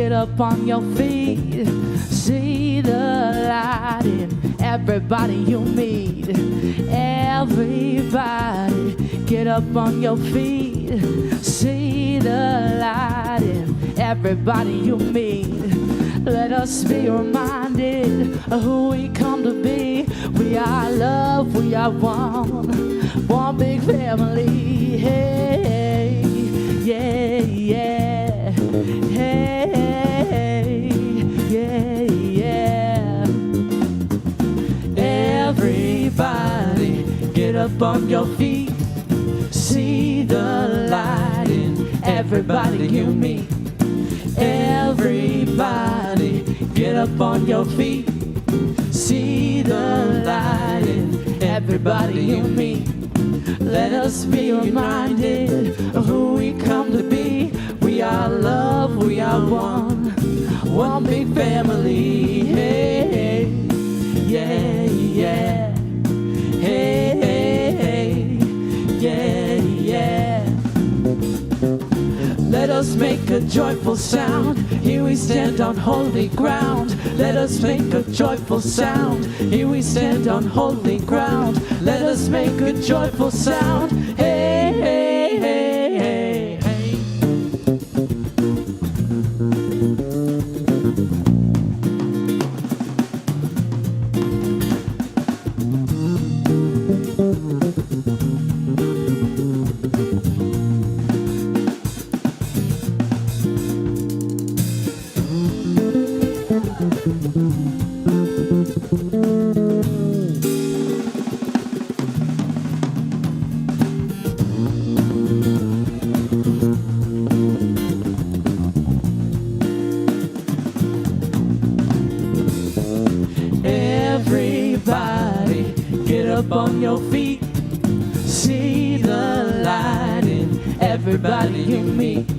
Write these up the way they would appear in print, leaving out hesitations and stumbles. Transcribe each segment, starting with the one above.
get up on your feet. See the light in everybody you meet. Everybody, get up on your feet. See the light in everybody you meet. Let us be reminded of who we come to be. We are love, we are one big family. Hey, yeah, yeah. Hey, yeah, yeah. Everybody, get up on your feet. See the light in everybody you meet. Everybody, get up on your feet. See the light in everybody you meet. Let us be reminded of who we come to be. We are love, we are one big family. Hey, yeah, yeah. Hey, yeah, yeah. Let us make a joyful sound. Here we stand on holy ground. Let us make a joyful sound. Here we stand on holy ground. Let us make a joyful sound. Hey, hey, hey, hey, hey. Everybody, get up on your feet. See the light in everybody you meet.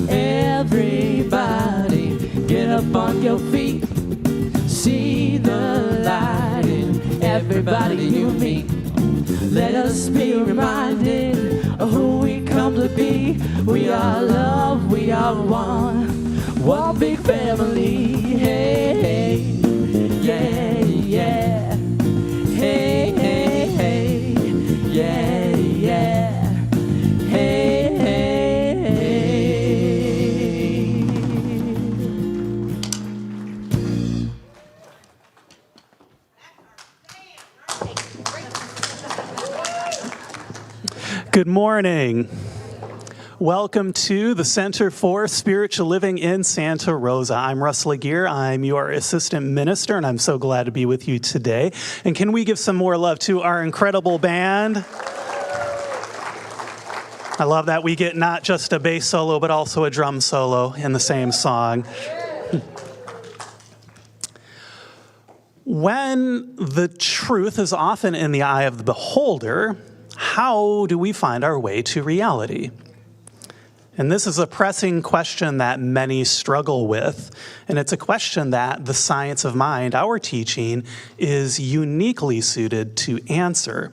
Everybody, get up on your feet. See the light in everybody you meet. Let us be reminded of who we come to be. We are love, we are one big family. Hey, hey, yeah, yeah. Hey, hey, hey, yeah, yeah. Hey, hey, hey. Good morning. Welcome to the Center for Spiritual Living in Santa Rosa. I'm Russ Laguerre. I'm your assistant minister, and I'm so glad to be with you today. And can we give some more love to our incredible band? I love that we get not just a bass solo, but also a drum solo in the same song. When the truth is often in the eye of the beholder, how do we find our way to reality? And this is a pressing question that many struggle with, and it's a question that the science of mind, our teaching, is uniquely suited to answer.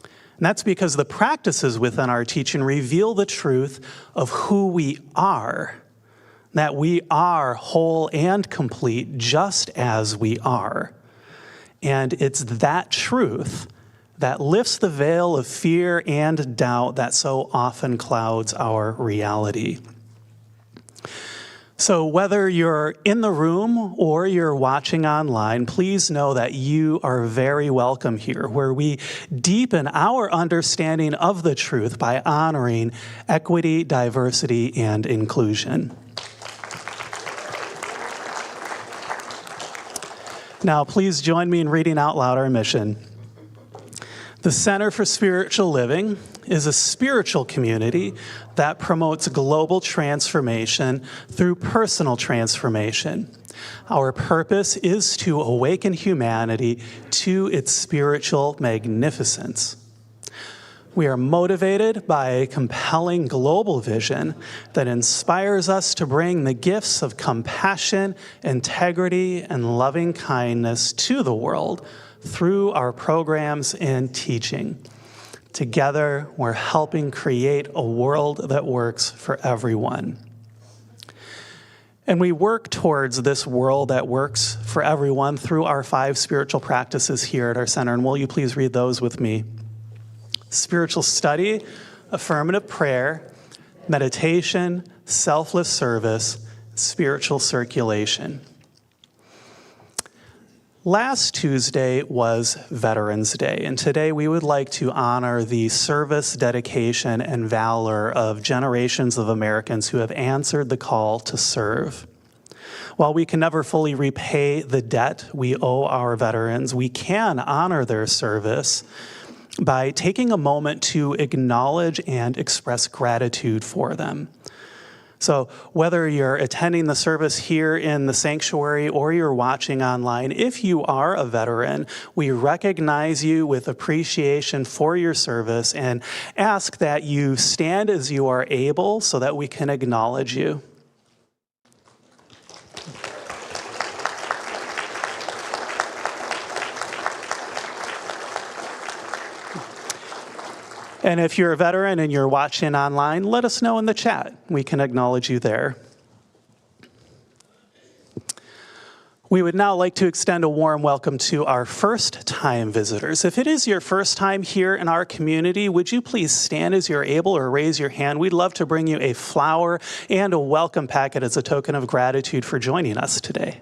And that's because the practices within our teaching reveal the truth of who we are, that we are whole and complete just as we are. And it's that truth that lifts the veil of fear and doubt that so often clouds our reality. So whether you're in the room or you're watching online, please know that you are very welcome here, where we deepen our understanding of the truth by honoring equity, diversity, and inclusion. Now, please join me in reading out loud our mission. The Center for Spiritual Living is a spiritual community that promotes global transformation through personal transformation. Our purpose is to awaken humanity to its spiritual magnificence. We are motivated by a compelling global vision that inspires us to bring the gifts of compassion, integrity, and loving kindness to the world through our programs and teaching. Together, we're helping create a world that works for everyone. And we work towards this world that works for everyone through our 5 spiritual practices here at our center. And will you please read those with me? Spiritual study, affirmative prayer, meditation, selfless service, spiritual circulation. Last Tuesday was Veterans Day, and today we would like to honor the service, dedication, and valor of generations of Americans who have answered the call to serve. While we can never fully repay the debt we owe our veterans, we can honor their service by taking a moment to acknowledge and express gratitude for them. So whether you're attending the service here in the sanctuary or you're watching online, if you are a veteran, we recognize you with appreciation for your service and ask that you stand as you are able so that we can acknowledge you. And if you're a veteran and you're watching online, let us know in the chat. We can acknowledge you there. We would now like to extend a warm welcome to our first-time visitors. If it is your first time here in our community, would you please stand as you're able or raise your hand? We'd love to bring you a flower and a welcome packet as a token of gratitude for joining us today.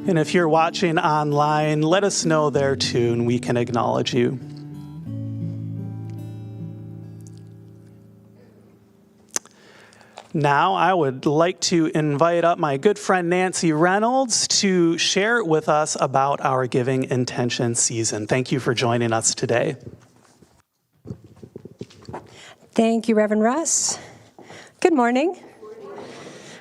And if you're watching online, let us know there too, and we can acknowledge you. Now, I would like to invite up my good friend Nancy Reynolds to share with us about our Giving Intention season. Thank you for joining us today. Thank you, Reverend Russ. Good morning.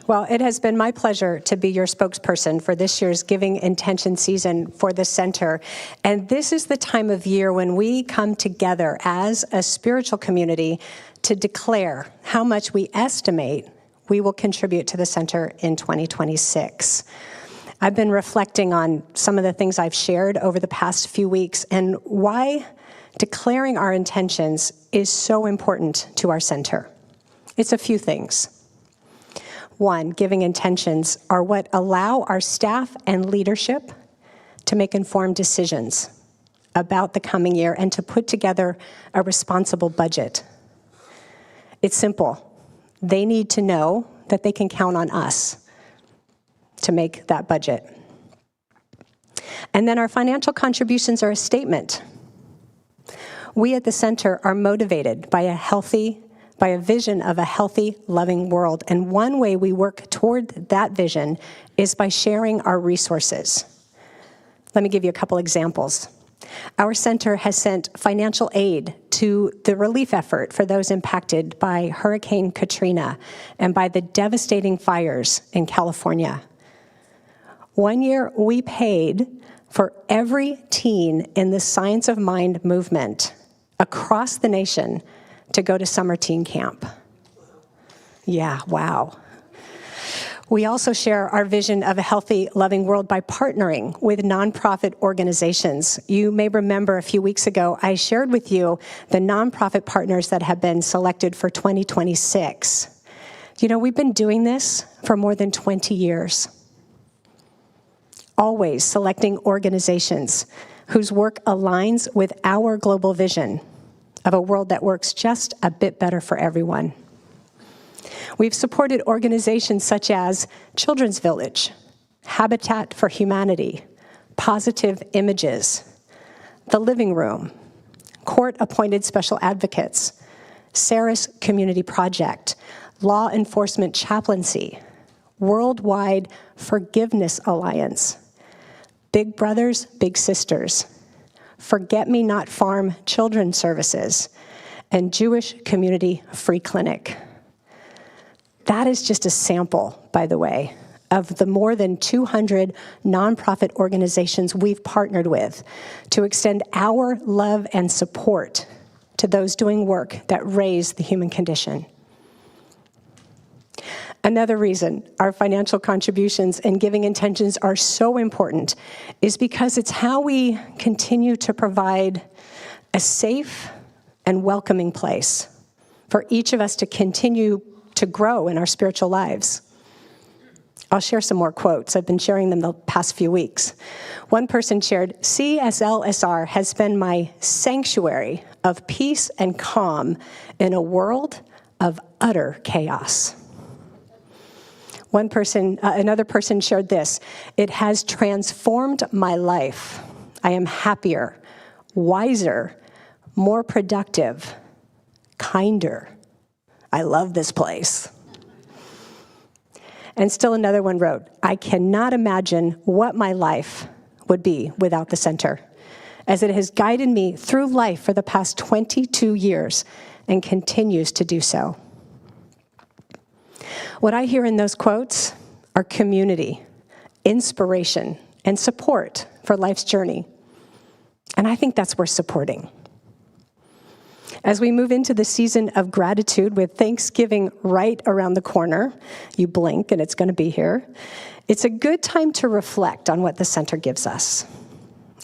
Well, it has been my pleasure to be your spokesperson for this year's Giving Intention season for the center. And this is the time of year when we come together as a spiritual community to declare how much we estimate we will contribute to the center in 2026. I've been reflecting on some of the things I've shared over the past few weeks and why declaring our intentions is so important to our center. It's a few things. One, giving intentions are what allow our staff and leadership to make informed decisions about the coming year and to put together a responsible budget. It's simple. They need to know that they can count on us to make that budget. And then our financial contributions are a statement. We at the center are motivated by a vision of a healthy, loving world. And one way we work toward that vision is by sharing our resources. Let me give you a couple examples. Our center has sent financial aid to the relief effort for those impacted by Hurricane Katrina and by the devastating fires in California. One year, we paid for every teen in the Science of Mind movement across the nation to go to summer teen camp. Yeah, wow. We also share our vision of a healthy, loving world by partnering with nonprofit organizations. You may remember a few weeks ago, I shared with you the nonprofit partners that have been selected for 2026. You know, we've been doing this for more than 20 years. Always selecting organizations whose work aligns with our global vision of a world that works just a bit better for everyone. We've supported organizations such as Children's Village, Habitat for Humanity, Positive Images, The Living Room, Court-Appointed Special Advocates, Sarah's Community Project, Law Enforcement Chaplaincy, Worldwide Forgiveness Alliance, Big Brothers, Big Sisters, Forget-Me-Not Farm Children's Services, and Jewish Community Free Clinic. That is just a sample, by the way, of the more than 200 nonprofit organizations we've partnered with to extend our love and support to those doing work that raise the human condition. Another reason our financial contributions and giving intentions are so important is because it's how we continue to provide a safe and welcoming place for each of us to continue to grow in our spiritual lives. I'll share some more quotes. I've been sharing them the past few weeks. One person shared, "CSLSR has been my sanctuary of peace and calm in a world of utter chaos." Another person shared this, "It has transformed my life. I am happier, wiser, more productive, kinder. I love this place." And still another one wrote, "I cannot imagine what my life would be without the center, as it has guided me through life for the past 22 years and continues to do so." What I hear in those quotes are community, inspiration, and support for life's journey. And I think that's worth supporting. As we move into the season of gratitude with Thanksgiving right around the corner, you blink and it's going to be here, it's a good time to reflect on what the center gives us.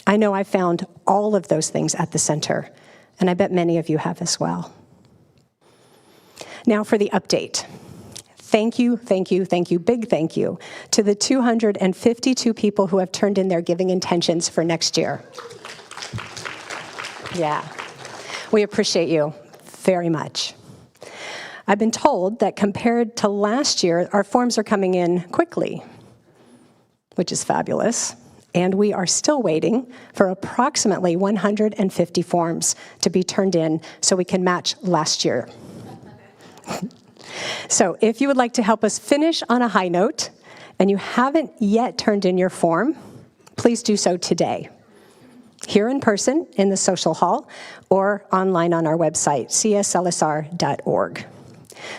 I know I found all of those things at the center, and I bet many of you have as well. Now for the update. Thank you, big thank you to the 252 people who have turned in their giving intentions for next year. Yeah, we appreciate you very much. I've been told that compared to last year, our forms are coming in quickly, which is fabulous. And we are still waiting for approximately 150 forms to be turned in so we can match last year. So if you would like to help us finish on a high note and you haven't yet turned in your form, please do so today, here in person in the social hall or online on our website, cslsr.org.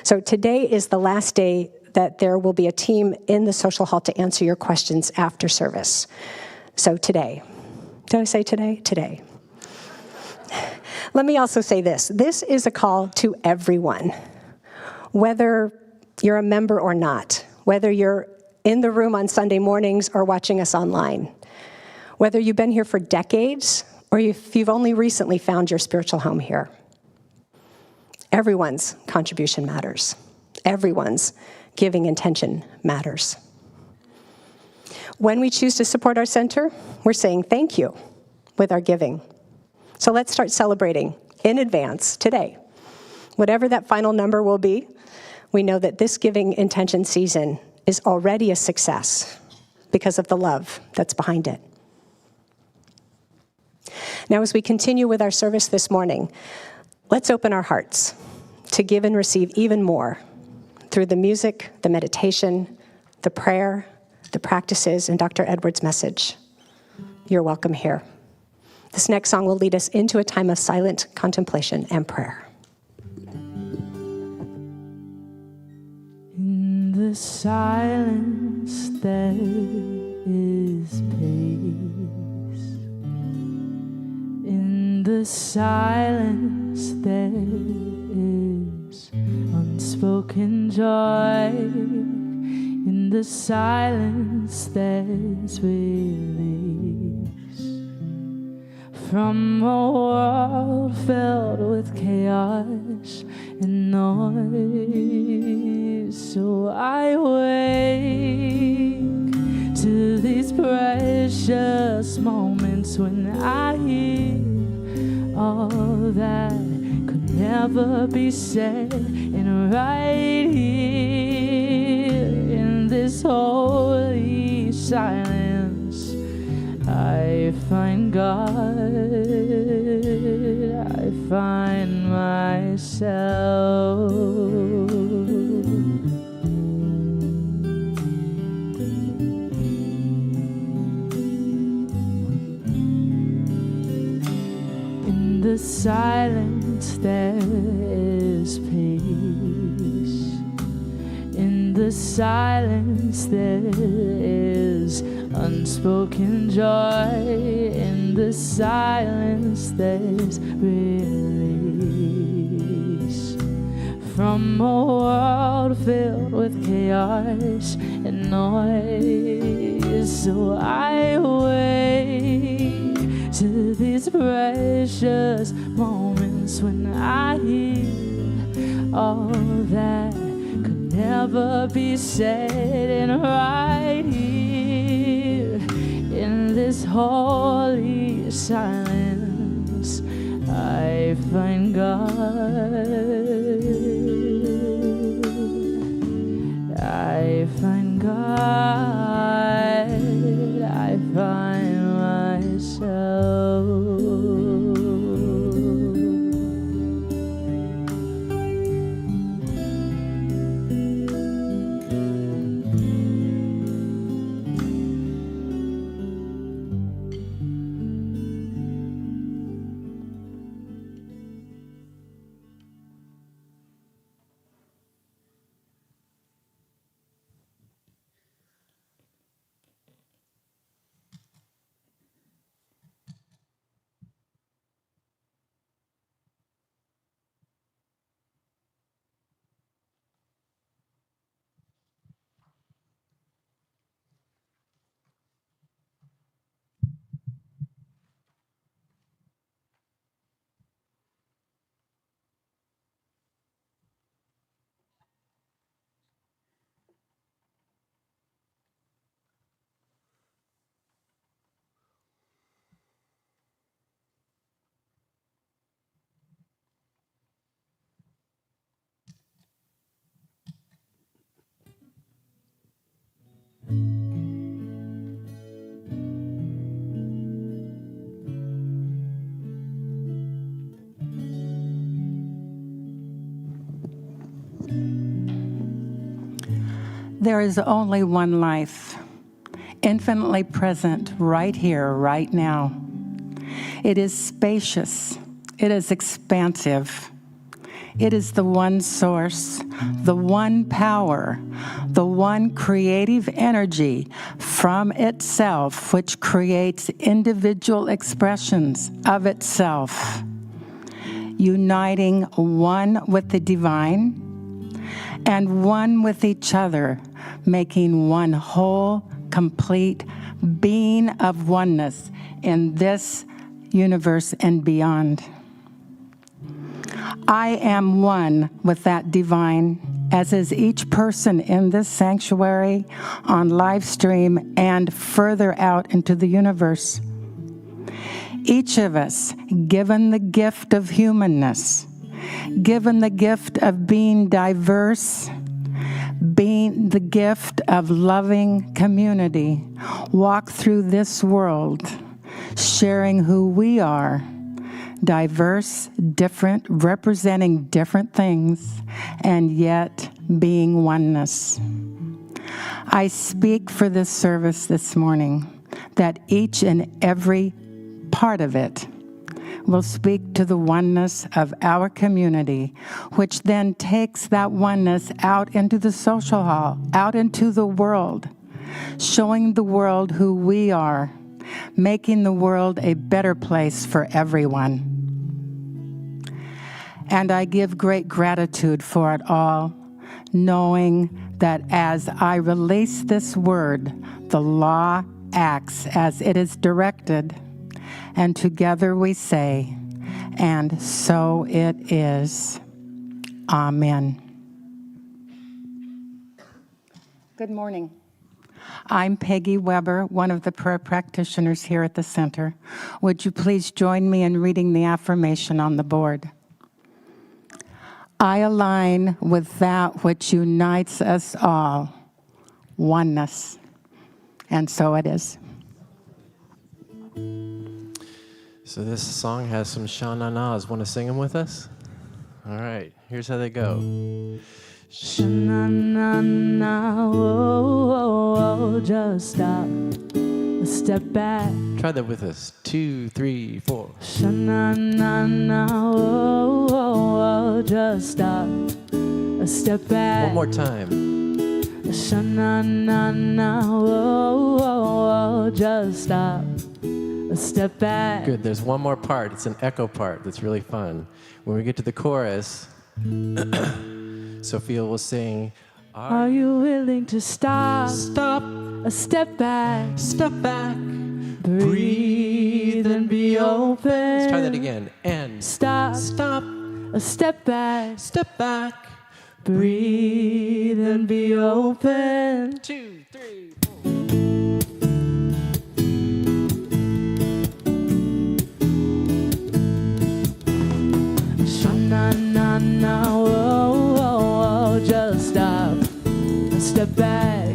So today is the last day that there will be a team in the social hall to answer your questions after service. So today, did I say today? Today. Let me also say this. This is a call to everyone, whether you're a member or not, whether you're in the room on Sunday mornings or watching us online, whether you've been here for decades or if you've only recently found your spiritual home here. Everyone's contribution matters. Everyone's giving intention matters. When we choose to support our center, we're saying thank you with our giving. So let's start celebrating in advance today. Whatever that final number will be, we know that this giving intention season is already a success because of the love that's behind it. Now, as we continue with our service this morning, let's open our hearts to give and receive even more through the music, the meditation, the prayer, the practices, and Dr. Edwards' message. You're welcome here. This next song will lead us into a time of silent contemplation and prayer. In the silence there is peace. In the silence there is unspoken joy. In the silence there's release from a world filled with chaos and noise. So I wake to these precious moments when I hear all that could never be said, and right here in this holy silence I find God, I find myself. In the silence there is peace. In the silence there is unspoken joy. In the silence there's release from a world filled with chaos and noise. So I wait to these precious moments when I hear all that could never be said, and right here in this holy silence I find God. I find God. I find myself. There is only one life, infinitely present right here, right now. It is spacious. It is expansive. It is the one source, the one power, the one creative energy from itself, which creates individual expressions of itself, uniting one with the divine and one with each other, making one whole, complete being of oneness in this universe and beyond. I am one with that divine, as is each person in this sanctuary, on live stream, and further out into the universe. Each of us, given the gift of humanness, given the gift of being diverse, being the gift of loving community, walk through this world, sharing who we are, diverse, different, representing different things, and yet being oneness. I speak for this service this morning that each and every part of it will speak to the oneness of our community, which then takes that oneness out into the social hall, out into the world, showing the world who we are, making the world a better place for everyone. And I give great gratitude for it all, knowing that as I release this word, the law acts as it is directed. And together we say, and so it is. Amen. Good morning. I'm Peggy Weber, one of the prayer practitioners here at the center. Would you please join me in reading the affirmation on the board? I align with that which unites us all, oneness. And so it is. So this song has some sha-na-nas. Want to sing them with us? All right, here's how they go. Sha-na-na-na, whoa, whoa, whoa, just stop, step back. Try that with us. 2, 3, 4. Sha-na-na-na, whoa, whoa, whoa, just stop, step back. One more time. Sha-na-na-na, whoa, whoa, whoa, just stop, step back. Good, there's one more part. It's an echo part that's really fun. When we get to the chorus, Sophia will sing, Are you willing to stop? Stop, A step back, step back, breathe and be open. Let's try that again. And Stop, stop, a step back, step back, breathe and be open. 2, 3, 4. Sha-na-na-na, whoa, whoa, whoa, just stop, a step back.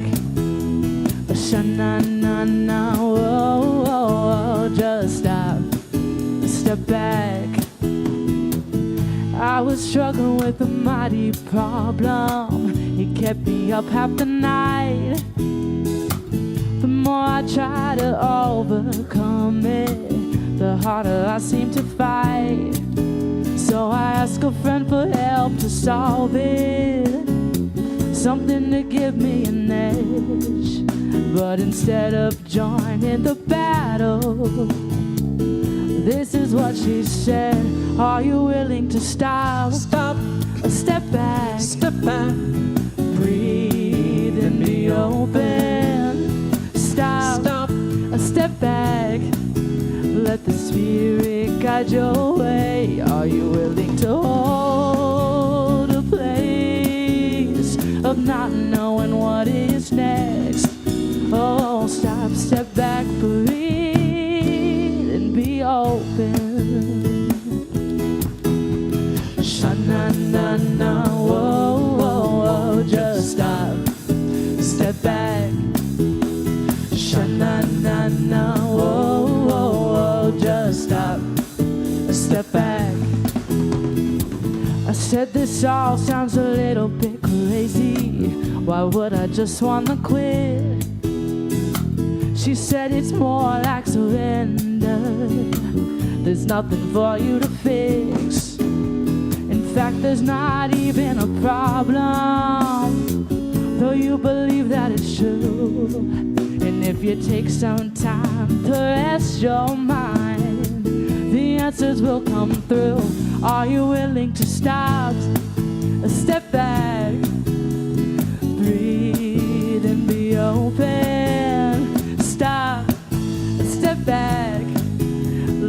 Sha-na-na-na, whoa, whoa, whoa, just stop, a step back. I was struggling with a mighty problem. It kept me up half the night. The more I try to overcome it, the harder I seem to fight. So I asked a friend for help to solve it, something to give me an edge. But instead of joining the battle, this is what she said. Are you willing to stop? Stop, A step back, step back, breathe and be open. Stop, stop, a step back. Let the Spirit guide your way. Are you willing to hold a place of not knowing what is next? Oh, stop, step back, breathe and be open. Sha-na-na-na, whoa, whoa, whoa, just stop, step back. Sha-na-na-na, whoa, whoa, whoa, just stop, step back. I said this all sounds a little bit crazy. Why would I just wanna quit? She said it's more like surrender. There's nothing for you to fix. In fact, there's not even a problem, though you believe that it's true. And if you take some time to rest your mind, the answers will come through. Are you willing to stop? A step back, breathe and be open. Stop, a step back.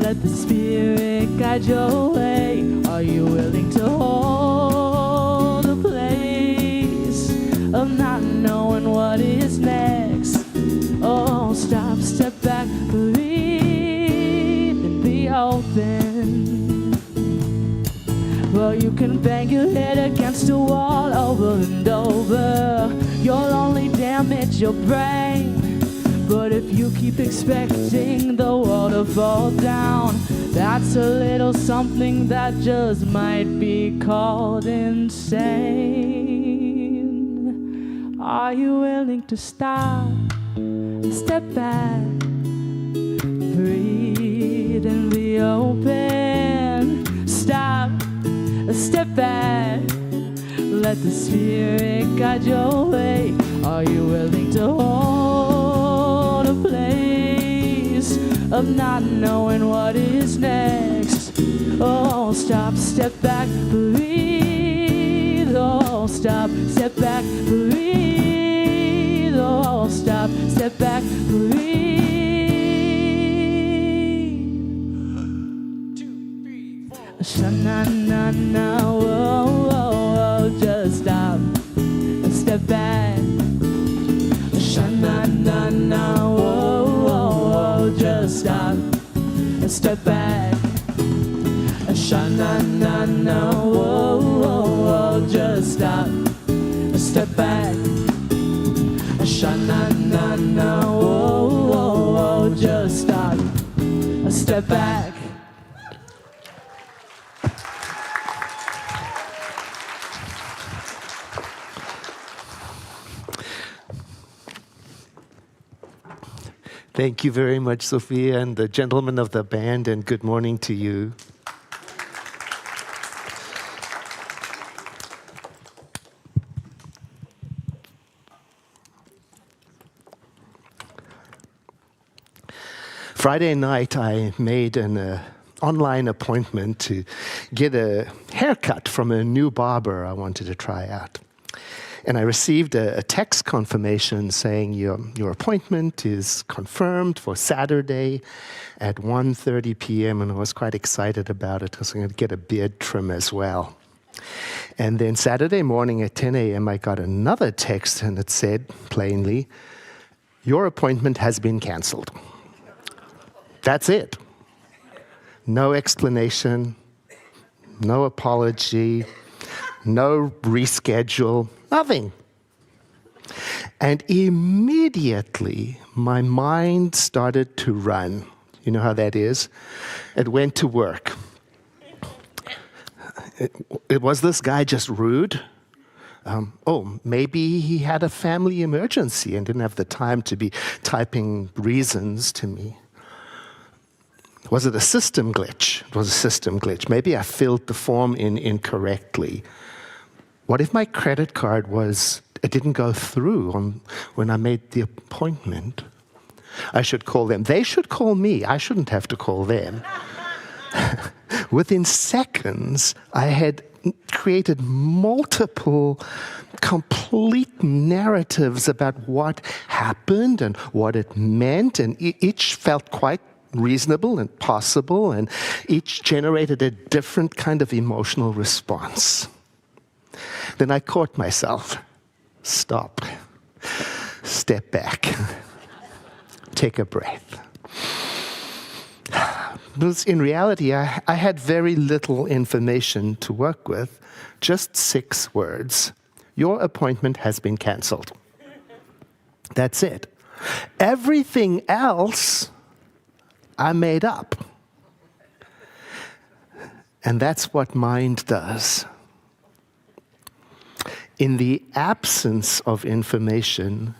Let the Spirit guide your way. Are you willing to hold a place of not knowing what is next? Oh, stop, step back, breathe and be open. Well, you can bang your head against a wall over and over. You'll only damage your brain. But if you keep expecting the wall to fall down, that's a little something that just might be called insane. Are you willing to stop? Step back, breathe and be open. Stop, step back. Let the Spirit guide your way. Are you willing to hold a place of not knowing what is next? Oh, stop, step back, breathe. Oh, stop, step back, breathe. Oh, stop, step back, breathe. 2, 3, 4. Sha-na-na-na, whoa, whoa, whoa, just stop, step back. Sha-na-na-na, whoa, whoa, whoa, just stop, step back. Sha-na-na-na, whoa, whoa, whoa, just stop, step back. Sha-na-na-na, whoa, whoa, whoa, just stop, step back. Thank you very much, Sophia, and the gentlemen of the band, and good morning to you. Friday night, I made an online appointment to get a haircut from a new barber I wanted to try out. And I received a text confirmation saying your appointment is confirmed for Saturday at 1:30 p.m. And I was quite excited about it because I'm going to get a beard trim as well. And then Saturday morning at 10 a.m. I got another text and it said plainly, your appointment has been canceled. That's it. No explanation, no apology, no reschedule, nothing. And immediately, my mind started to run. You know how that is? It went to work. Was this guy just rude? Maybe he had a family emergency and didn't have the time to be typing reasons to me. Was it a system glitch? It was a system glitch. Maybe I filled the form in incorrectly. What if my credit card it didn't go through when I made the appointment? I should call them. They should call me. I shouldn't have to call them. Within seconds, I had created multiple complete narratives about what happened and what it meant, and each felt quite reasonable and possible, and each generated a different kind of emotional response. Then I caught myself. Stop. Step back. Take a breath. Because in reality, I had very little information to work with, just 6 words. Your appointment has been canceled. That's it. Everything else I made up. And that's what mind does. In the absence of information,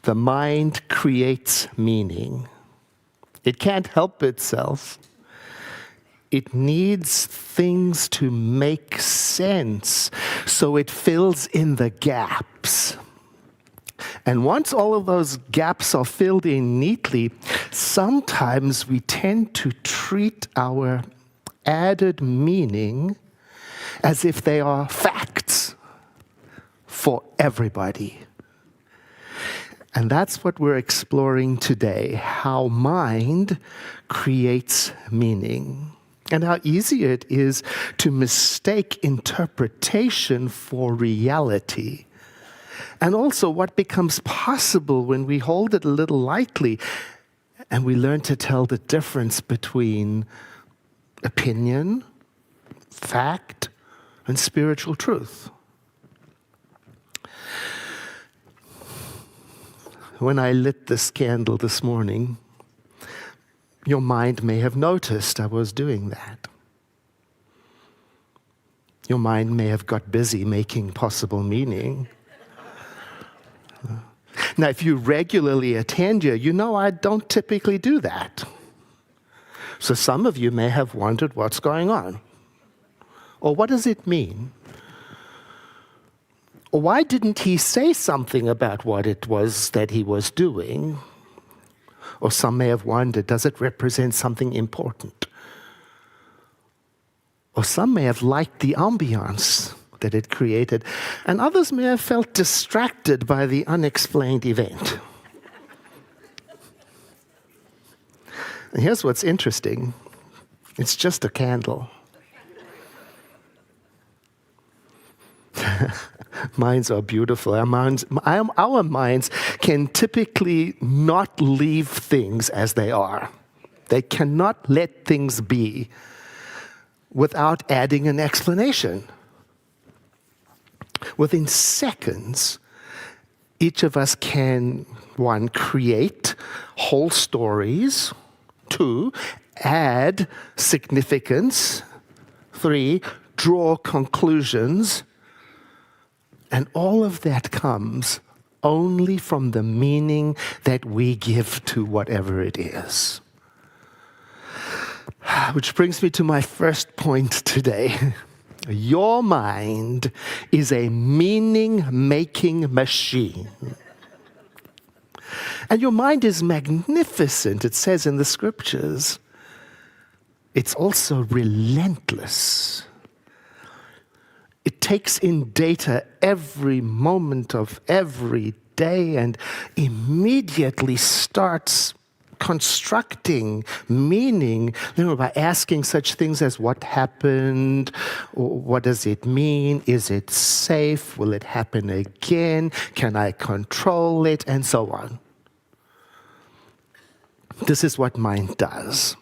the mind creates meaning. It can't help itself. It needs things to make sense, so it fills in the gaps. And once all of those gaps are filled in neatly, sometimes we tend to treat our added meaning as if they are facts for everybody. And that's what we're exploring today, how mind creates meaning, and how easy it is to mistake interpretation for reality. And also what becomes possible when we hold it a little lightly and we learn to tell the difference between opinion, fact, and spiritual truth. When I lit this candle this morning, your mind may have noticed I was doing that. Your mind may have got busy making possible meaning. Now, if you regularly attend here, you know I don't typically do that. So some of you may have wondered what's going on. Or what does it mean? Or why didn't he say something about what it was that he was doing? Or some may have wondered, does it represent something important? Or some may have liked the ambiance that it created, and others may have felt distracted by the unexplained event. And here's what's interesting. It's just a candle. Minds are beautiful. Our minds can typically not leave things as they are. They cannot let things be without adding an explanation. Within seconds, each of us can, 1, create whole stories, 2, add significance, 3, draw conclusions, and all of that comes only from the meaning that we give to whatever it is. Which brings me to my first point today. Your mind is a meaning-making machine. And your mind is magnificent, it says in the scriptures. it's also relentless. It takes in data every moment of every day and immediately starts constructing meaning, by asking such things as what happened, or what does it mean, is it safe, will it happen again, can I control it, and so on. This is what mind does.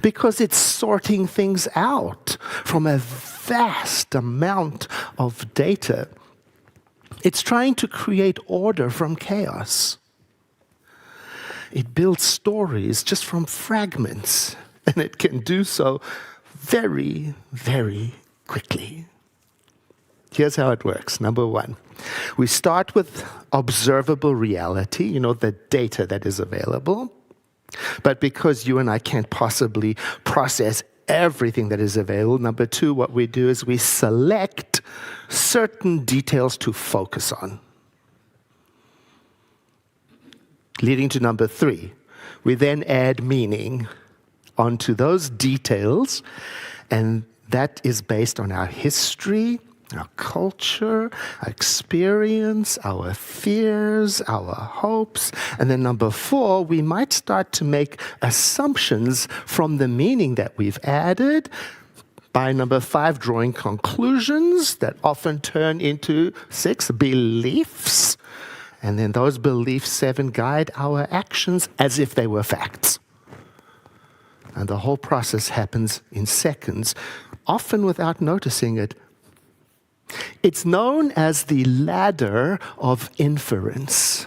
Because it's sorting things out from a vast amount of data. It's trying to create order from chaos. It builds stories just from fragments, and it can do so very, very quickly. Here's how it works. Number one, we start with observable reality, the data that is available. But because you and I can't possibly process everything that is available, number two, what we do is we select certain details to focus on. Leading to number three, we then add meaning onto those details, and that is based on our history, our culture, our experience, our fears, our hopes. And then number four, we might start to make assumptions from the meaning that we've added. By number five, drawing conclusions that often turn into 6, beliefs. And then those beliefs, 7, guide our actions as if they were facts. And the whole process happens in seconds, often without noticing it. It's known as the ladder of inference.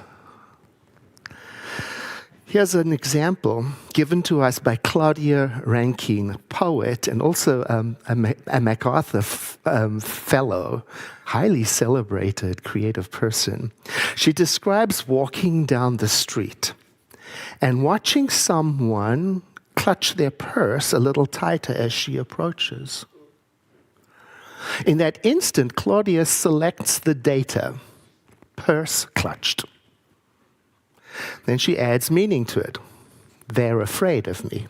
Here's an example given to us by Claudia Rankine, poet and also a MacArthur fellow, highly celebrated creative person. She describes walking down the street and watching someone clutch their purse a little tighter as she approaches. In that instant, Claudia selects the data, purse clutched. Then she adds meaning to it. They're afraid of me.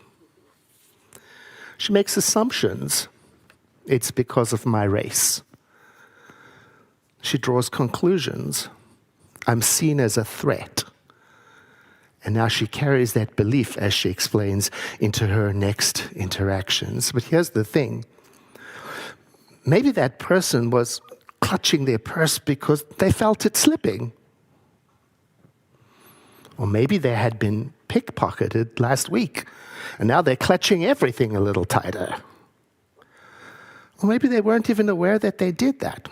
She makes assumptions. It's because of my race. She draws conclusions. I'm seen as a threat. And now she carries that belief, as she explains, into her next interactions. But here's the thing. Maybe that person was clutching their purse because they felt it slipping. Or maybe they had been pickpocketed last week, and now they're clutching everything a little tighter. Or maybe they weren't even aware that they did that.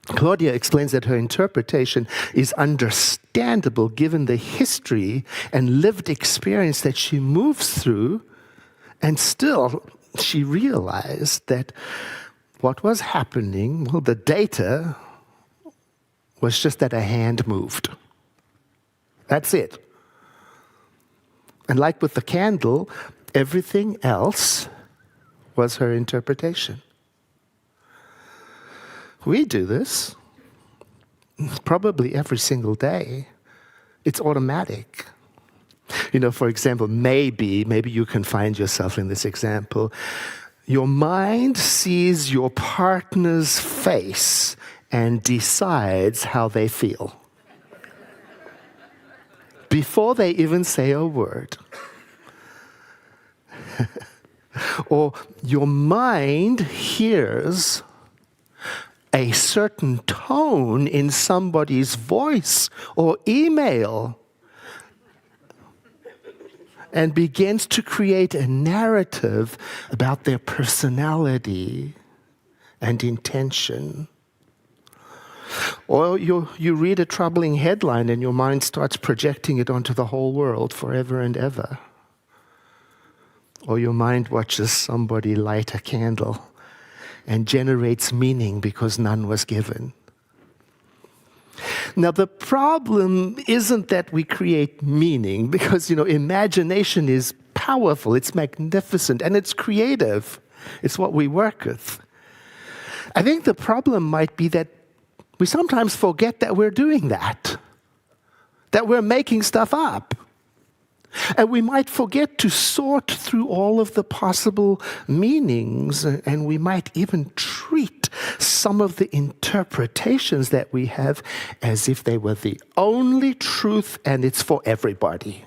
Claudia explains that her interpretation is understandable given the history and lived experience that she moves through, and still she realized that what was happening, the data was just that a hand moved. That's it. And like with the candle, everything else was her interpretation. We do this probably every single day. It's automatic. For example, maybe you can find yourself in this example. Your mind sees your partner's face and decides how they feel before they even say a word. Or your mind hears a certain tone in somebody's voice or email and begins to create a narrative about their personality and intention. Or you read a troubling headline and your mind starts projecting it onto the whole world forever and ever. Or your mind watches somebody light a candle and generates meaning because none was given. Now, the problem isn't that we create meaning, because, imagination is powerful, it's magnificent, and it's creative. It's what we work with. I think the problem might be that we sometimes forget that we're doing that we're making stuff up. And we might forget to sort through all of the possible meanings, and we might even treat some of the interpretations that we have as if they were the only truth and it's for everybody.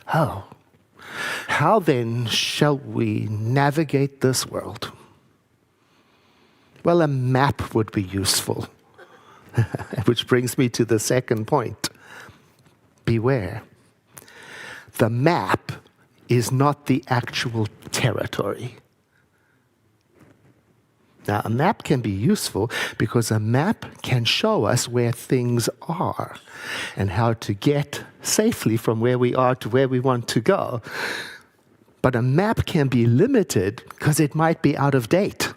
How then shall we navigate this world? Well, a map would be useful, which brings me to the second point. Beware. The map is not the actual territory. Now, a map can be useful because a map can show us where things are and how to get safely from where we are to where we want to go. But a map can be limited because it might be out of date.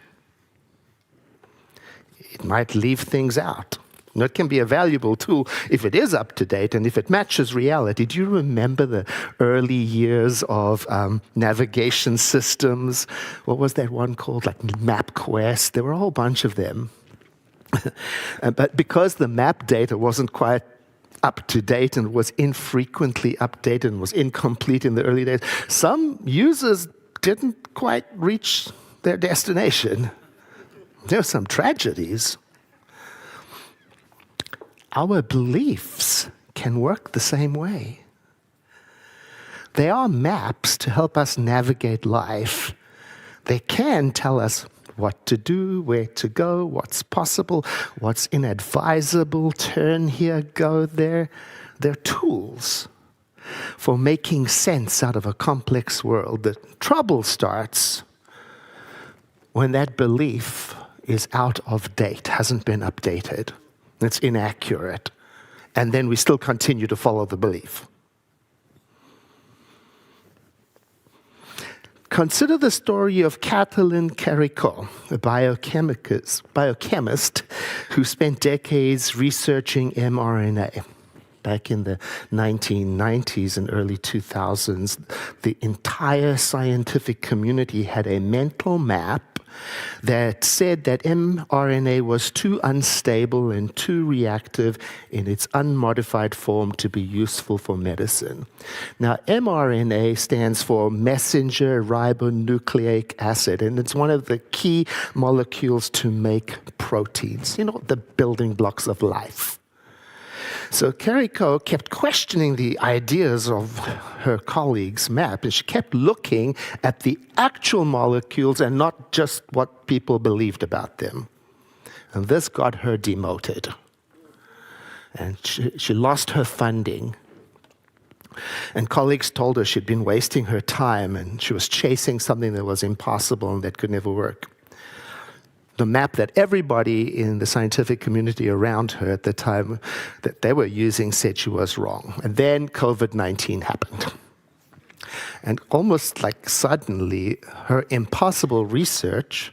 It might leave things out. And it can be a valuable tool if it is up to date and if it matches reality. Do you remember the early years of navigation systems? What was that one called? Like MapQuest? There were a whole bunch of them. But because the map data wasn't quite up to date and was infrequently updated and was incomplete in the early days, some users didn't quite reach their destination. There were some tragedies. Our beliefs can work the same way. They are maps to help us navigate life. They can tell us what to do, where to go, what's possible, what's inadvisable, turn here, go there. They're tools for making sense out of a complex world. The trouble starts when that belief is out of date, hasn't been updated. It's inaccurate. And then we still continue to follow the belief. Consider the story of Katalin Karikó, a biochemist who spent decades researching mRNA. Back in the 1990s and early 2000s, the entire scientific community had a mental map that said that mRNA was too unstable and too reactive in its unmodified form to be useful for medicine. Now, mRNA stands for messenger ribonucleic acid, and it's one of the key molecules to make proteins, the building blocks of life. So Karikó kept questioning the ideas of her colleagues' map, and she kept looking at the actual molecules and not just what people believed about them. And this got her demoted. And she lost her funding. And colleagues told her she'd been wasting her time and she was chasing something that was impossible and that could never work. The map that everybody in the scientific community around her at the time that they were using said she was wrong. And then COVID-19 happened. And almost like suddenly, her impossible research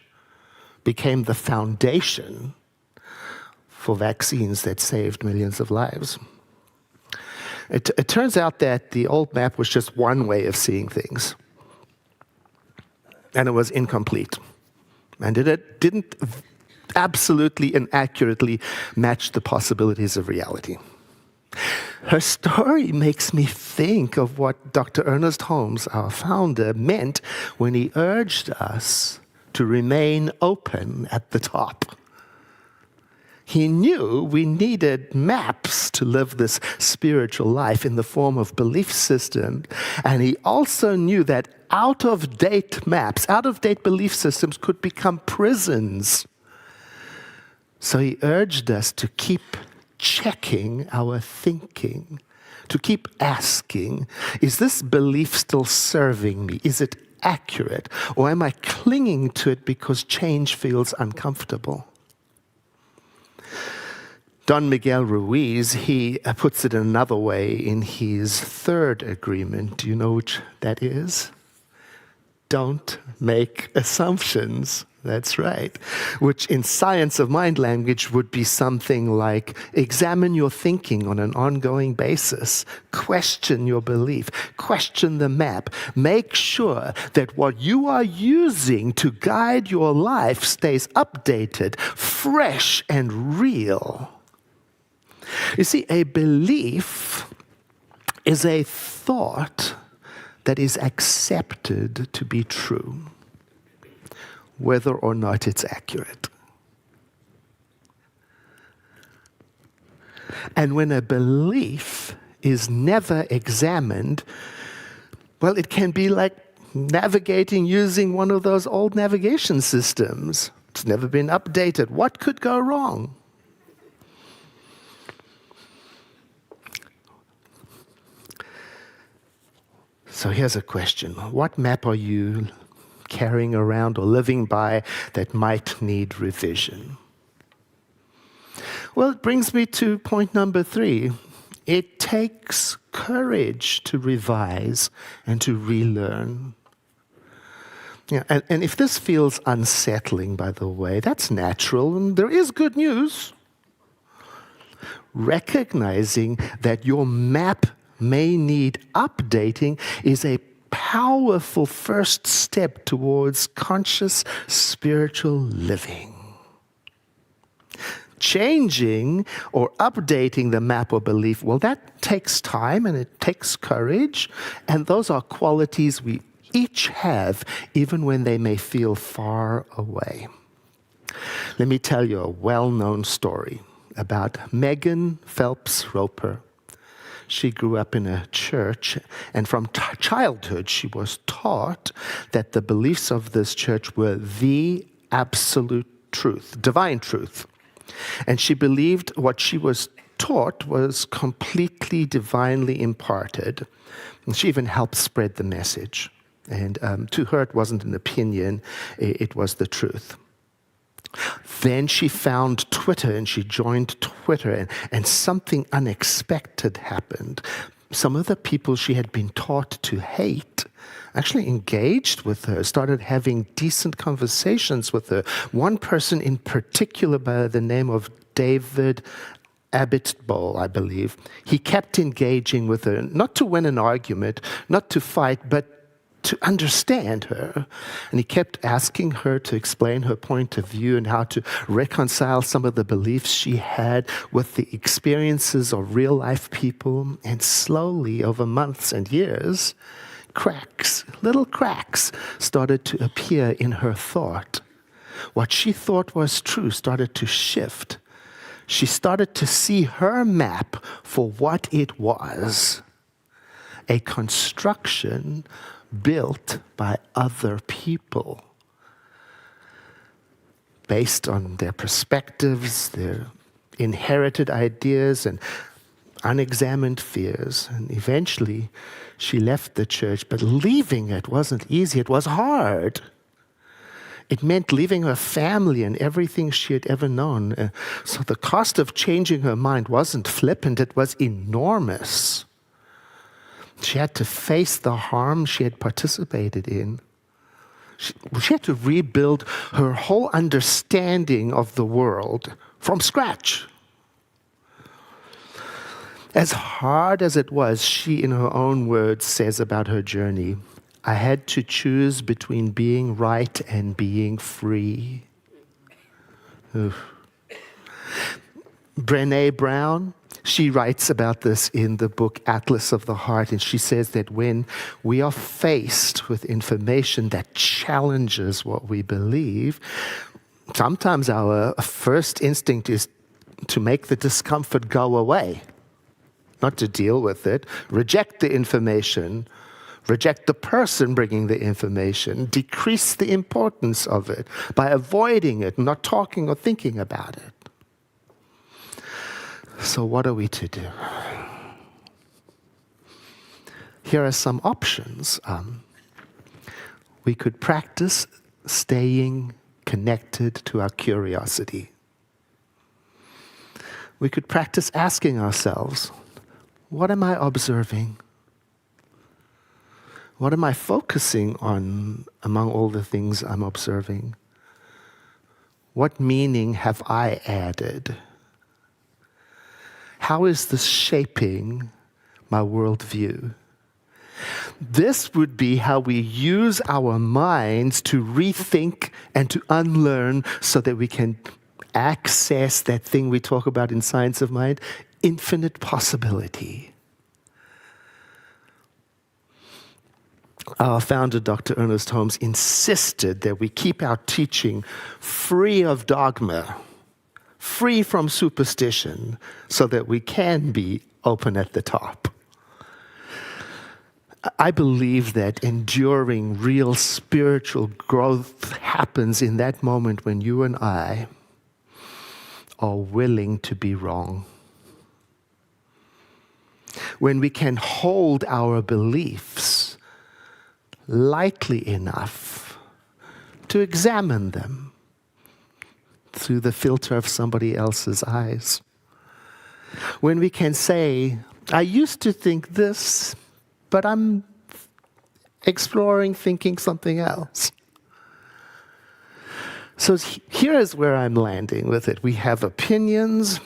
became the foundation for vaccines that saved millions of lives. It turns out that the old map was just one way of seeing things. And it was incomplete. And it didn't absolutely and accurately match the possibilities of reality. Her story makes me think of what Dr. Ernest Holmes, our founder, meant when he urged us to remain open at the top. He knew we needed maps to live this spiritual life in the form of belief system, and he also knew that out-of-date maps, out-of-date belief systems could become prisons. So he urged us to keep checking our thinking, to keep asking, is this belief still serving me? Is it accurate? Or am I clinging to it because change feels uncomfortable? Don Miguel Ruiz, he puts it another way in his third agreement. Do you know which that is? Don't make assumptions. That's right. Which in science of mind language would be something like examine your thinking on an ongoing basis. Question your belief. Question the map. Make sure that what you are using to guide your life stays updated, fresh, and real. You see, a belief is a thought that is accepted to be true, whether or not it's accurate. And when a belief is never examined, well, it can be like navigating using one of those old navigation systems. It's never been updated. What could go wrong? So here's a question. What map are you carrying around or living by that might need revision? Well, it brings me to point number 3. It takes courage to revise and to relearn. Yeah, and if this feels unsettling, by the way, that's natural, and there is good news. Recognizing that your map may need updating is a powerful first step towards conscious spiritual living. Changing or updating the map or belief, well, that takes time and it takes courage, and those are qualities we each have, even when they may feel far away. Let me tell you a well-known story about Megan Phelps Roper. She grew up in a church, and from childhood she was taught that the beliefs of this church were the absolute truth, divine truth. And she believed what she was taught was completely divinely imparted. And she even helped spread the message. And to her, it wasn't an opinion, it was the truth. Then she found Twitter and she joined Twitter, and something unexpected happened. Some of the people she had been taught to hate actually engaged with her, started having decent conversations with her. One person in particular by the name of David Abitbol, I believe, he kept engaging with her, not to win an argument, not to fight, but to understand her. And he kept asking her to explain her point of view and how to reconcile some of the beliefs she had with the experiences of real-life people. And slowly, over months and years, little cracks started to appear in her thought. What she thought was true started to shift. She started to see her map for what it was: a construction built by other people based on their perspectives, their inherited ideas and unexamined fears. And eventually she left the church, but leaving it wasn't easy. It was hard. It meant leaving her family and everything she had ever known. So the cost of changing her mind wasn't flippant, it was enormous. She had to face the harm she had participated in. She had to rebuild her whole understanding of the world from scratch. As hard as it was, she, in her own words, says about her journey, "I had to choose between being right and being free." Oof. Brené Brown, she writes about this in the book Atlas of the Heart, and she says that when we are faced with information that challenges what we believe, sometimes our first instinct is to make the discomfort go away, not to deal with it, reject the information, reject the person bringing the information, decrease the importance of it by avoiding it, not talking or thinking about it. So what are we to do? Here are some options. We could practice staying connected to our curiosity. We could practice asking ourselves, what am I observing? What am I focusing on among all the things I'm observing? What meaning have I added? How is this shaping my worldview? This would be how we use our minds to rethink and to unlearn so that we can access that thing we talk about in Science of Mind, infinite possibility. our founder, Dr. Ernest Holmes, insisted that we keep our teaching free of dogma, free from superstition, so that we can be open at the top. I believe that enduring real spiritual growth happens in that moment when you and I are willing to be wrong. When we can hold our beliefs lightly enough to examine them through the filter of somebody else's eyes. When we can say, I used to think this, but I'm exploring thinking something else. So here is where I'm landing with it. We have opinions,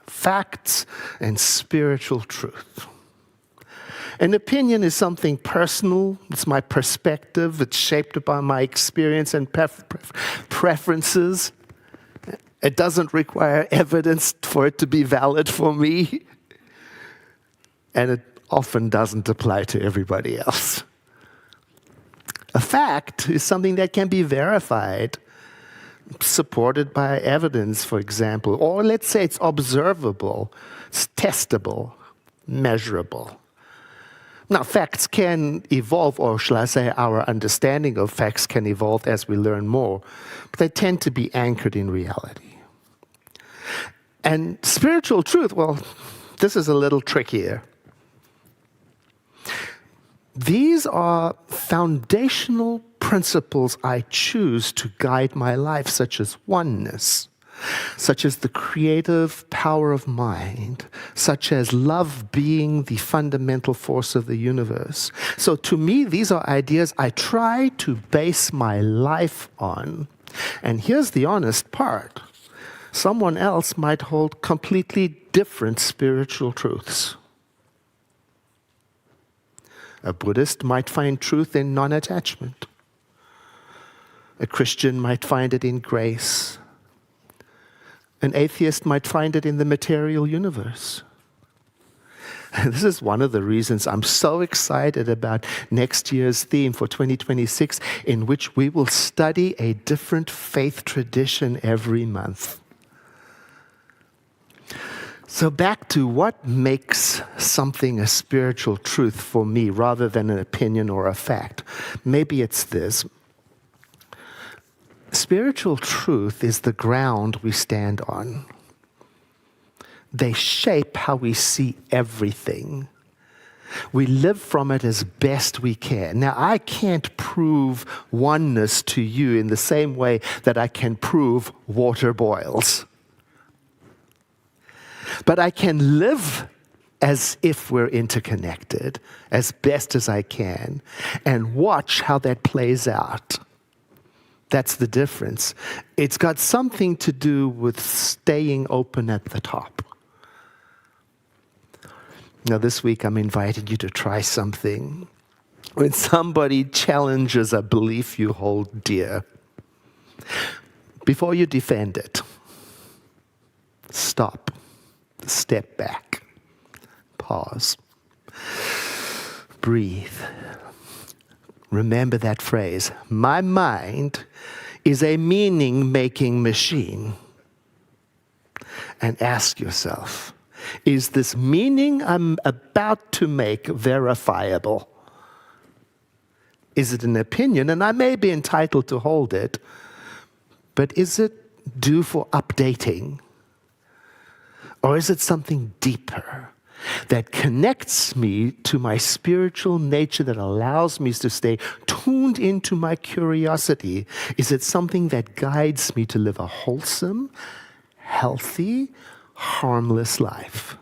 facts, and spiritual truth. An opinion is something personal. It's my perspective. It's shaped by my experience and preferences. It doesn't require evidence for it to be valid for me. And it often doesn't apply to everybody else. A fact is something that can be verified, supported by evidence, for example. Or let's say it's observable, it's testable, measurable. Now, facts can evolve, or shall I say our understanding of facts can evolve as we learn more, but they tend to be anchored in reality. And spiritual truth, well, this is a little trickier. These are foundational principles I choose to guide my life, such as oneness, such as the creative power of mind, such as love being the fundamental force of the universe. So to me, these are ideas I try to base my life on. And here's the honest part. Someone else might hold completely different spiritual truths. A Buddhist might find truth in non-attachment. A Christian might find it in grace. An atheist might find it in the material universe. And this is one of the reasons I'm so excited about next year's theme for 2026, in which we will study a different faith tradition every month. So back to what makes something a spiritual truth for me rather than an opinion or a fact. Maybe it's this. Spiritual truth is the ground we stand on. They shape how we see everything. We live from it as best we can. Now, I can't prove oneness to you in the same way that I can prove water boils. But I can live as if we're interconnected as best as I can and watch how that plays out. That's the difference. It's got something to do with staying open at the top. Now, this week I'm inviting you to try something. When somebody challenges a belief you hold dear, before you defend it, stop. Step back. Pause. Breathe. Remember that phrase. My mind is a meaning-making machine. And ask yourself, is this meaning I'm about to make verifiable? Is it an opinion? And I may be entitled to hold it, but is it due for updating? Or is it something deeper that connects me to my spiritual nature, that allows me to stay tuned into my curiosity? Is it something that guides me to live a wholesome, healthy, harmless life?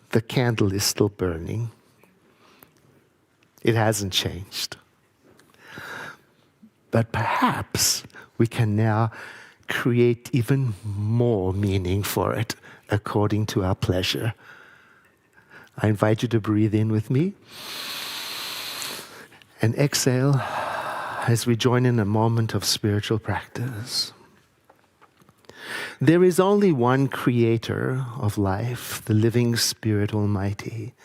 The candle is still burning. It hasn't changed. But perhaps we can now create even more meaning for it according to our pleasure. I invite you to breathe in with me and exhale as we join in a moment of spiritual practice. There is only one creator of life, the living Spirit Almighty,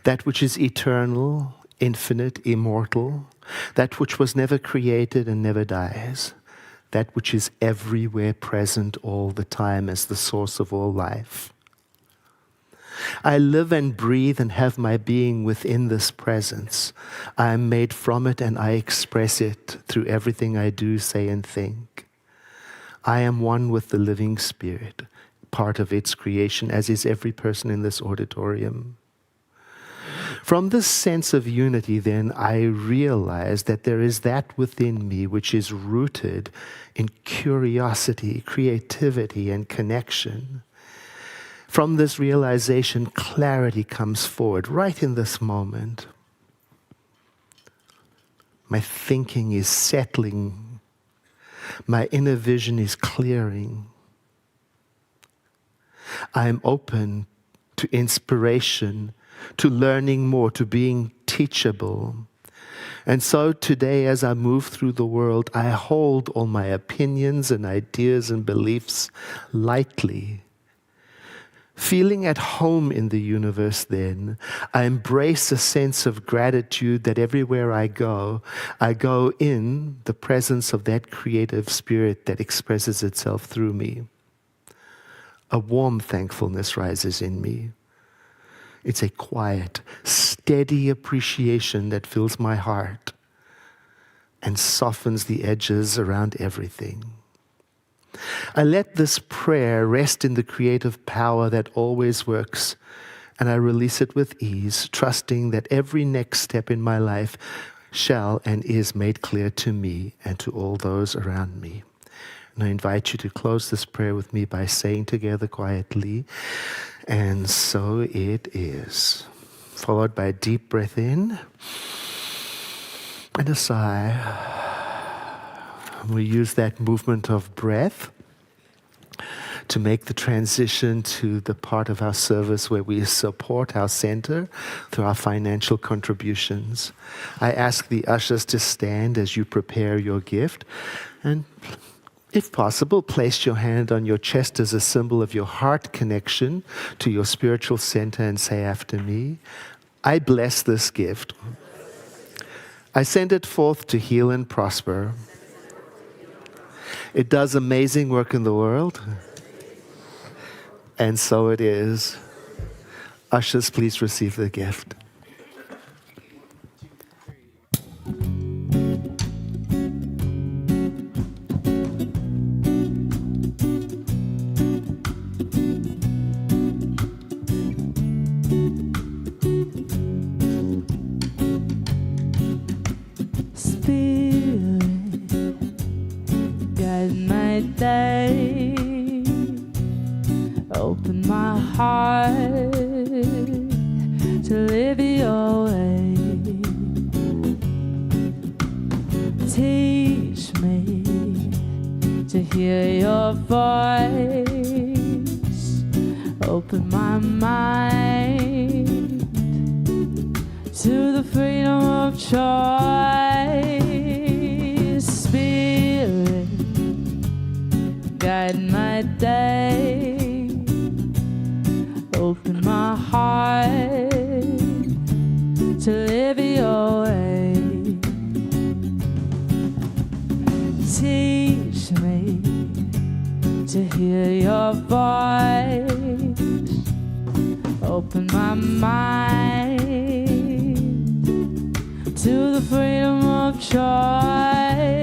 that which is eternal, infinite, immortal, that which was never created and never dies, that which is everywhere present all the time as the source of all life. I live and breathe and have my being within this presence. I am made from it and I express it through everything I do, say, and think. I am one with the living Spirit, part of its creation, as is every person in this auditorium. From this sense of unity, then, I realize that there is that within me which is rooted in curiosity, creativity, and connection. From this realization, clarity comes forward right in this moment. My thinking is settling. My inner vision is clearing. I am open to inspiration, to learning more, to being teachable. And so today, as I move through the world, I hold all my opinions and ideas and beliefs lightly. Feeling at home in the universe then, I embrace a sense of gratitude that everywhere I go in the presence of that creative spirit that expresses itself through me. A warm thankfulness rises in me. It's a quiet, steady appreciation that fills my heart and softens the edges around everything. I let this prayer rest in the creative power that always works, and I release it with ease, trusting that every next step in my life shall and is made clear to me and to all those around me. And I invite you to close this prayer with me by saying together quietly, "And so it is," followed by a deep breath in and a sigh. We use that movement of breath to make the transition to the part of our service where we support our center through our financial contributions. I ask the ushers to stand as you prepare your gift, and if possible, place your hand on your chest as a symbol of your heart connection to your spiritual center and say after me, "I bless this gift. I send it forth to heal and prosper. It does amazing work in the world." And so it is. Ushers, please receive the gift. Open my heart to live your way. Teach me to hear your voice. Open my mind to the freedom of choice. Spirit, guide my day. Open my heart to live your way. Teach me to hear your voice. Open my mind to the freedom of choice.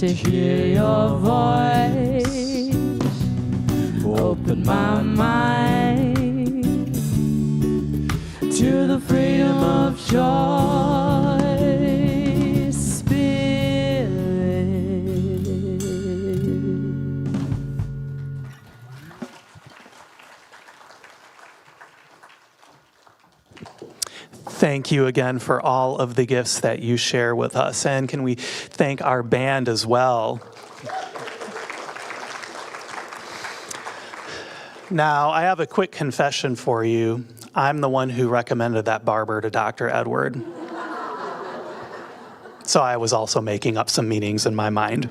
to hear your voice. Open my mind to the freedom of choice, Spirit. Thank you again for all of the gifts that you share with us. And can we thank our band as well? Now, I have a quick confession for you. I'm the one who recommended that barber to Dr. Edward. So I was also making up some meanings in my mind.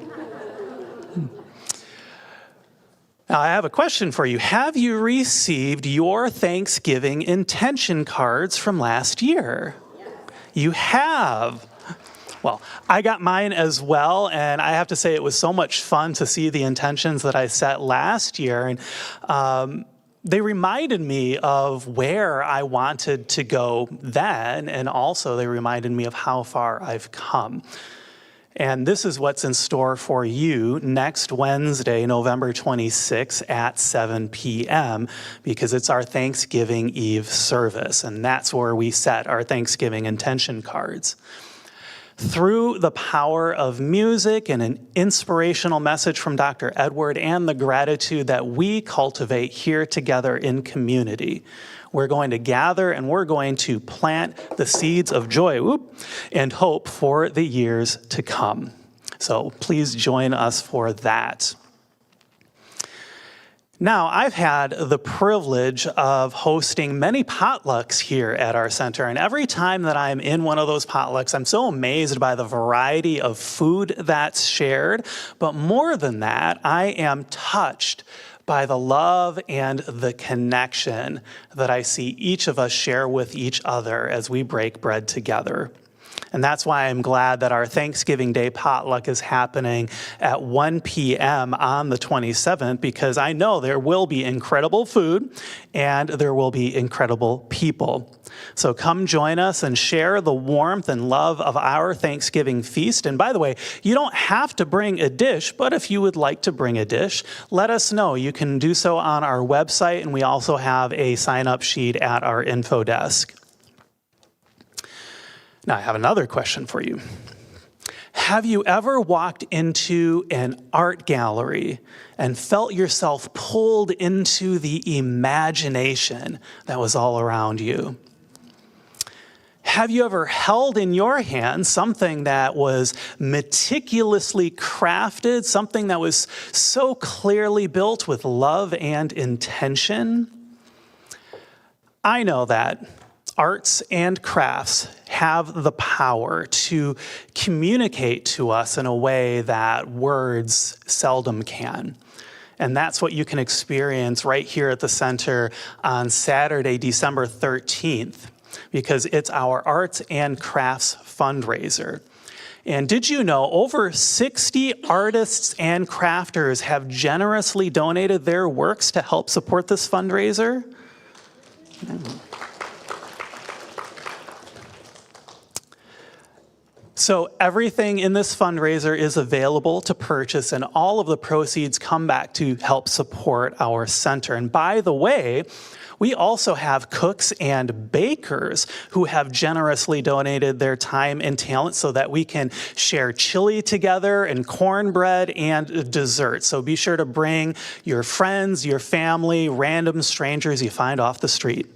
Now, I have a question for you. Have you received your Thanksgiving intention cards from last year? You have. Well, I got mine as well, and I have to say it was so much fun to see the intentions that I set last year. And they reminded me of where I wanted to go then, and also they reminded me of how far I've come. And this is what's in store for you next Wednesday, November 26th at 7 p.m., because it's our Thanksgiving Eve service, and that's where we set our Thanksgiving intention cards. Through the power of music and an inspirational message from Dr. Edward and the gratitude that we cultivate here together in community, we're going to gather and we're going to plant the seeds of joy and hope for the years to come. So please join us for that. Now, I've had the privilege of hosting many potlucks here at our center, and every time that I'm in one of those potlucks, I'm so amazed by the variety of food that's shared. But more than that, I am touched by the love and the connection that I see each of us share with each other as we break bread together. And that's why I'm glad that our Thanksgiving Day potluck is happening at 1 p.m. on the 27th, because I know there will be incredible food and there will be incredible people. So come join us and share the warmth and love of our Thanksgiving feast. And by the way, you don't have to bring a dish, but if you would like to bring a dish, let us know. You can do so on our website, and we also have a sign-up sheet at our info desk. Now, I have another question for you. Have you ever walked into an art gallery and felt yourself pulled into the imagination that was all around you? Have you ever held in your hand something that was meticulously crafted, something that was so clearly built with love and intention? I know that arts and crafts have the power to communicate to us in a way that words seldom can. And that's what you can experience right here at the center on Saturday, December 13th, because it's our Arts and Crafts fundraiser. And did you know over 60 artists and crafters have generously donated their works to help support this fundraiser? So everything in this fundraiser is available to purchase, and all of the proceeds come back to help support our center. And by the way, we also have cooks and bakers who have generously donated their time and talent so that we can share chili together and cornbread and dessert. So be sure to bring your friends, your family, random strangers you find off the street.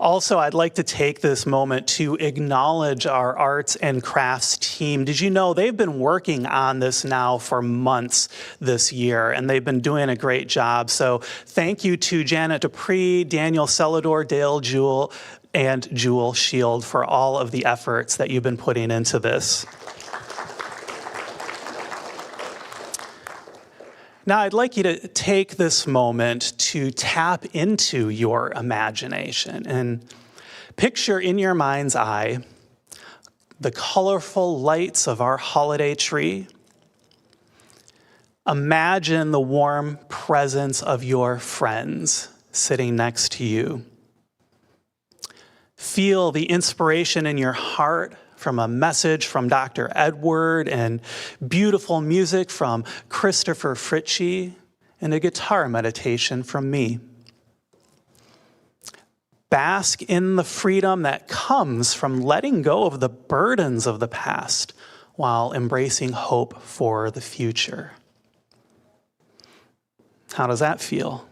Also, I'd like to take this moment to acknowledge our arts and crafts team. Did you know they've been working on this now for months this year, and they've been doing a great job. So thank you to Janet Dupree, Daniel Celador, Dale Jewell, and Jewel Shield for all of the efforts that you've been putting into this. Now, I'd like you to take this moment to tap into your imagination and picture in your mind's eye the colorful lights of our holiday tree. Imagine the warm presence of your friends sitting next to you. Feel the inspiration in your heart from a message from Dr. Edward and beautiful music from Christopher Fritchie and a guitar meditation from me. Bask in the freedom that comes from letting go of the burdens of the past while embracing hope for the future. How does that feel?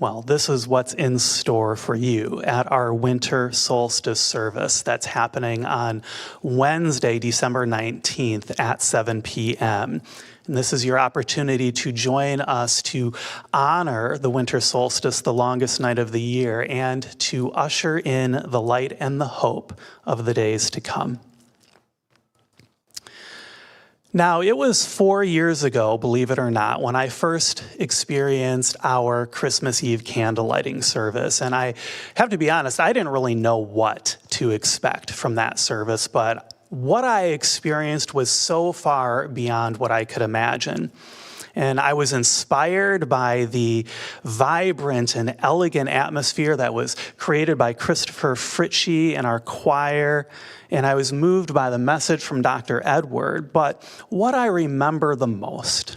Well, this is what's in store for you at our winter solstice service that's happening on Wednesday, December 19th at 7 p.m. And this is your opportunity to join us to honor the winter solstice, the longest night of the year, and to usher in the light and the hope of the days to come. Now, it was 4 years ago, believe it or not, when I first experienced our Christmas Eve candle lighting service. And I have to be honest, I didn't really know what to expect from that service, but what I experienced was so far beyond what I could imagine. And I was inspired by the vibrant and elegant atmosphere that was created by Christopher Fritchie and our choir. And I was moved by the message from Dr. Edward. But what I remember the most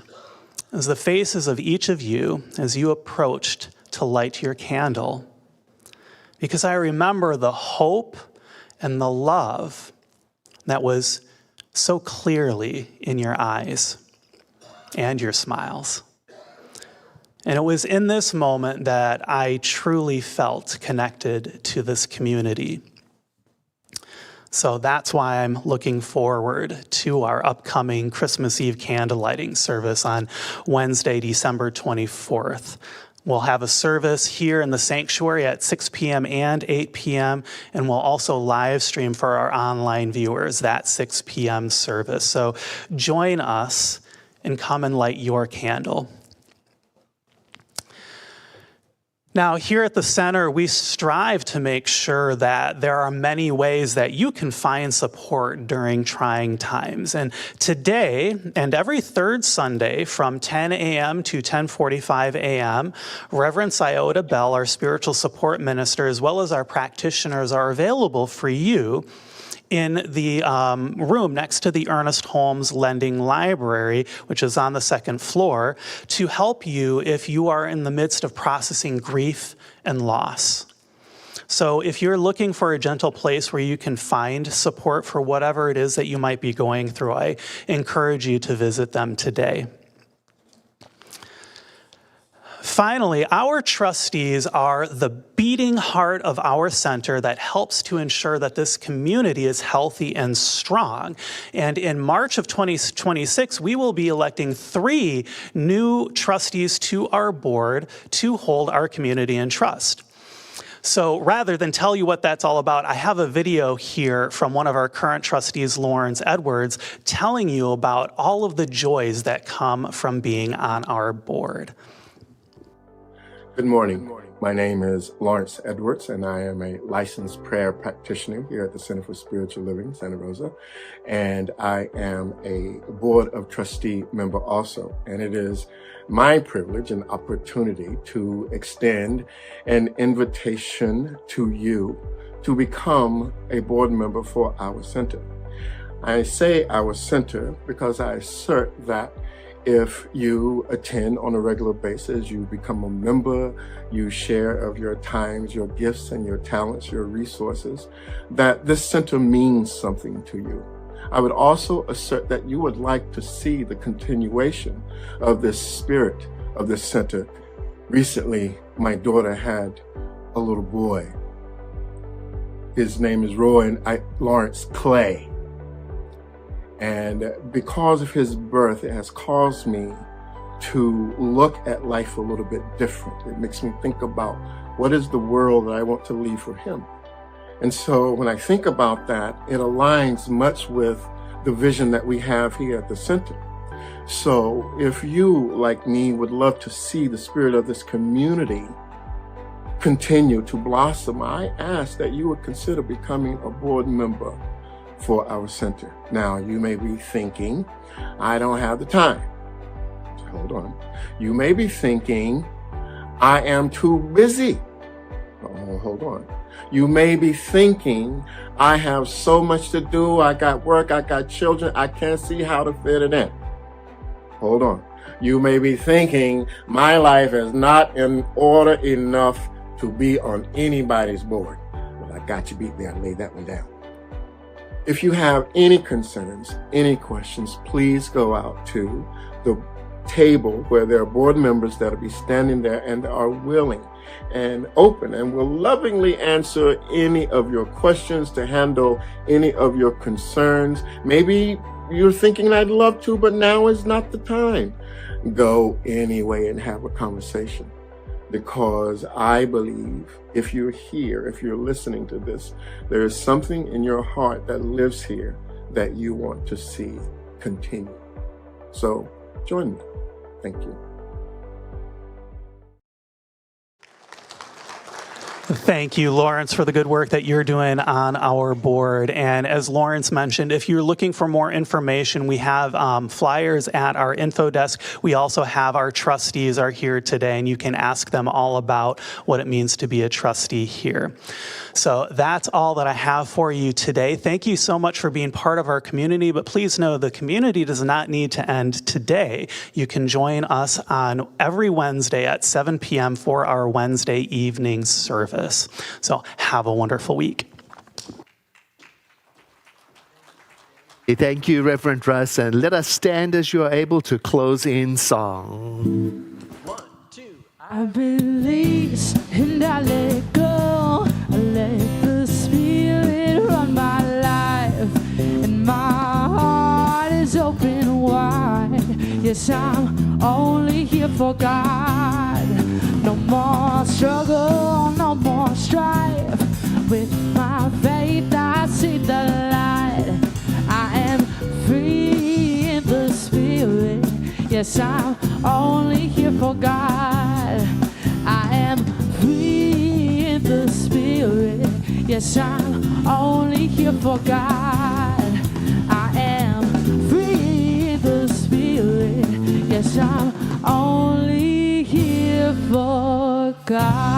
is the faces of each of you as you approached to light your candle. Because I remember the hope and the love that was so clearly in your eyes and your smiles. And it was in this moment that I truly felt connected to this community. So that's why I'm looking forward to our upcoming Christmas Eve candle lighting service on Wednesday, December 24th. We'll have a service here in the sanctuary at 6 p.m. and 8 p.m., and we'll also live stream for our online viewers that 6 p.m. service. So join us and come and light your candle. Now, here at the center, we strive to make sure that there are many ways that you can find support during trying times. And today, and every third Sunday from 10 a.m. to 10:45 a.m., Reverend Iota Bell, our spiritual support minister, as well as our practitioners, are available for you in the room next to the Ernest Holmes Lending Library, which is on the second floor, to help you if you are in the midst of processing grief and loss. So if you're looking for a gentle place where you can find support for whatever it is that you might be going through, I encourage you to visit them today. Finally, our trustees are the beating heart of our center that helps to ensure that this community is healthy and strong. And in March of 2026, we will be electing 3 new trustees to our board to hold our community in trust. So rather than tell you what that's all about, I have a video here from one of our current trustees, Lawrence Edwards, telling you about all of the joys that come from being on our board. Good morning. My name is Lawrence Edwards, and I am a licensed prayer practitioner here at the Center for Spiritual Living, Santa Rosa. And I am a Board of Trustee member also. And it is my privilege and opportunity to extend an invitation to you to become a board member for our center. I say our center because I assert that if you attend on a regular basis, you become a member, you share of your times, your gifts and your talents, your resources, that this center means something to you. I would also assert that you would like to see the continuation of this spirit of this center. Recently, my daughter had a little boy. His name is Lawrence Clay. And because of his birth, it has caused me to look at life a little bit different. It makes me think about what is the world that I want to leave for him. And so when I think about that, it aligns much with the vision that we have here at the center. So if you, like me, would love to see the spirit of this community continue to blossom, I ask that you would consider becoming a board member for our center. Now, you may be thinking, I don't have the time. Hold on. You may be thinking, I am too busy. Oh, Well, hold on. You may be thinking, I have so much to do. I got work. I got children. I can't see how to fit it in. Hold on. You may be thinking, my life is not in order enough to be on anybody's board. Well, I got you beat there. I laid that one down. If you have any concerns, any questions, please go out to the table where there are board members that will be standing there and are willing and open and will lovingly answer any of your questions, to handle any of your concerns. Maybe you're thinking, I'd love to, but now is not the time. Go anyway and have a conversation, because I believe if you're here, if you're listening to this, there is something in your heart that lives here that you want to see continue. So join me. Thank you. Thank you, Lawrence, for the good work that you're doing on our board. And as Lawrence mentioned, if you're looking for more information, we have flyers at our info desk. We also have our trustees are here today, and you can ask them all about what it means to be a trustee here. So that's all that I have for you today. Thank you so much for being part of our community, but please know the community does not need to end today. You can join us on every Wednesday at 7 p.m. for our Wednesday evening service. So have a wonderful week. Thank you, Reverend Russ, and let us stand as you are able to close in song. 1, 2, I release and I let go. I let the Spirit run my life, and my heart is open wide. Yes, I'm only here for God. No more struggle, no more strife. With my faith I see the light. I am free in the Spirit. Yes, I'm only here for God. I am free in the Spirit. Yes, I'm only here for God. I am free in the Spirit. Yes, I'm only here for God.